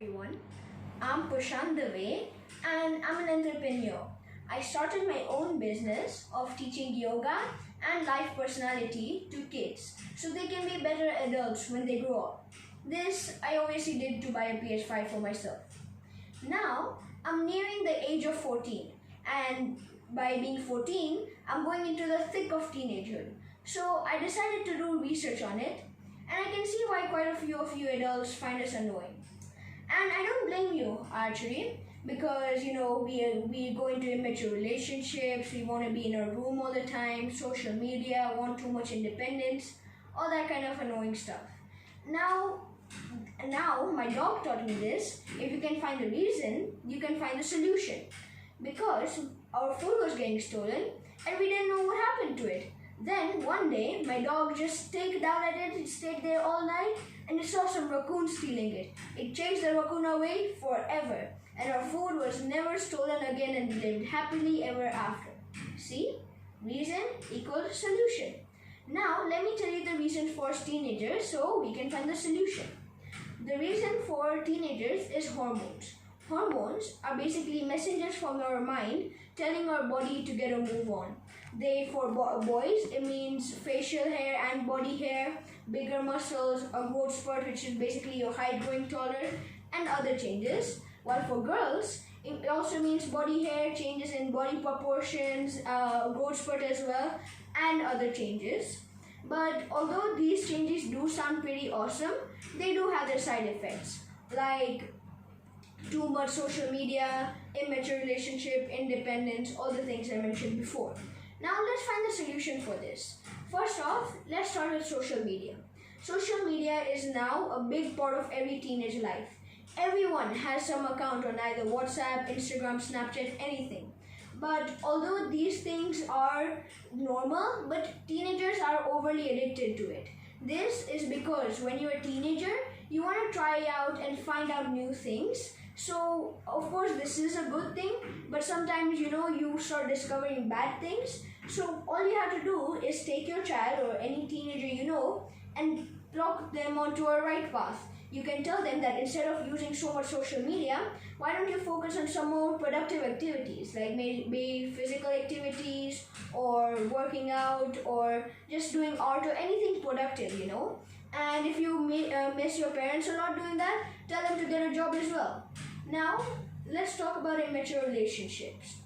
Everyone, I'm Pushan Dave and I'm an entrepreneur. I started my own business of teaching yoga and life personality to kids so they can be better adults when they grow up. This I obviously did to buy a PS5 for myself. Now I'm nearing the age of 14, and by being 14, I'm going into the thick of teenagehood. So I decided to do research on it, and I can see why quite a few of you adults find us annoying. And I don't blame you actually, because we go into immature relationships, we want to be in our room all the time, social media, want too much independence, all that kind of annoying stuff. Now my dog taught me this: if you can find the reason, you can find the solution. Because our food was getting stolen and we didn't know what happened to it. Then one day my dog just stayed down at it, it stayed there all night, and it saw some raccoons stealing it. It chased the raccoon away forever, and our food was never stolen again, and we lived happily ever after. See? Reason equals solution. Now let me tell you the reason for teenagers so we can find the solution. The reason for teenagers is hormones. Hormones are basically messengers from our mind telling our body to get a move on. For boys, it means facial hair and body hair, bigger muscles, a growth spurt, which is basically your height growing taller, and other changes. While for girls, it also means body hair, changes in body proportions, growth spurt as well, and other changes. But although these changes do sound pretty awesome, they do have their side effects, like too much social media, immature relationship, independence, all the things I mentioned before. Now let's find the solution for this. First off, let's start with social media. Social media is now a big part of every teenage life. Everyone has some account on either WhatsApp, Instagram, Snapchat, anything. But although these things are normal, but teenagers are overly addicted to it. This is because when you're a teenager, you want to try out and find out new things. So, of course, this is a good thing, but sometimes, you start discovering bad things. So, all you have to do is take your child or any teenager and block them onto a right path. You can tell them that instead of using so much social media, why don't you focus on some more productive activities, like maybe physical activities or working out or just doing art or anything productive, And if you miss your parents a lot doing that, tell them to get a job as well. Now, let's talk about immature relationships.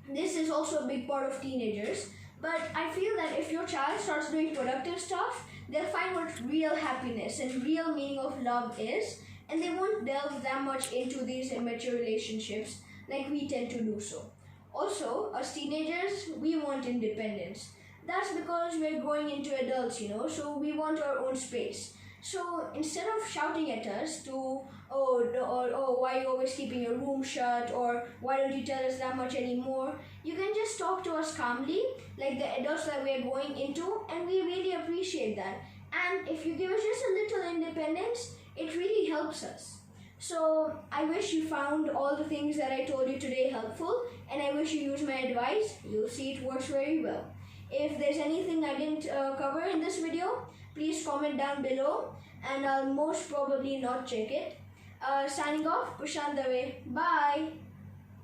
This is also a big part of teenagers, but I feel that if your child starts doing productive stuff, they'll find what real happiness and real meaning of love is, and they won't delve that much into these immature relationships like we tend to do so. Also, as teenagers, we want independence. That's because we're growing into adults, so we want our own space. So instead of shouting at us why are you always keeping your room shut, or why don't you tell us that much anymore, you can just talk to us calmly, like the adults that we're going into, and we really appreciate that. And if you give us just a little independence, it really helps us. So I wish you found all the things that I told you today helpful, and I wish you use my advice. You'll see it works very well. If there's anything I didn't cover in this video, please comment down below, and I'll most probably not check it. Signing off, Pushan Dave. Bye!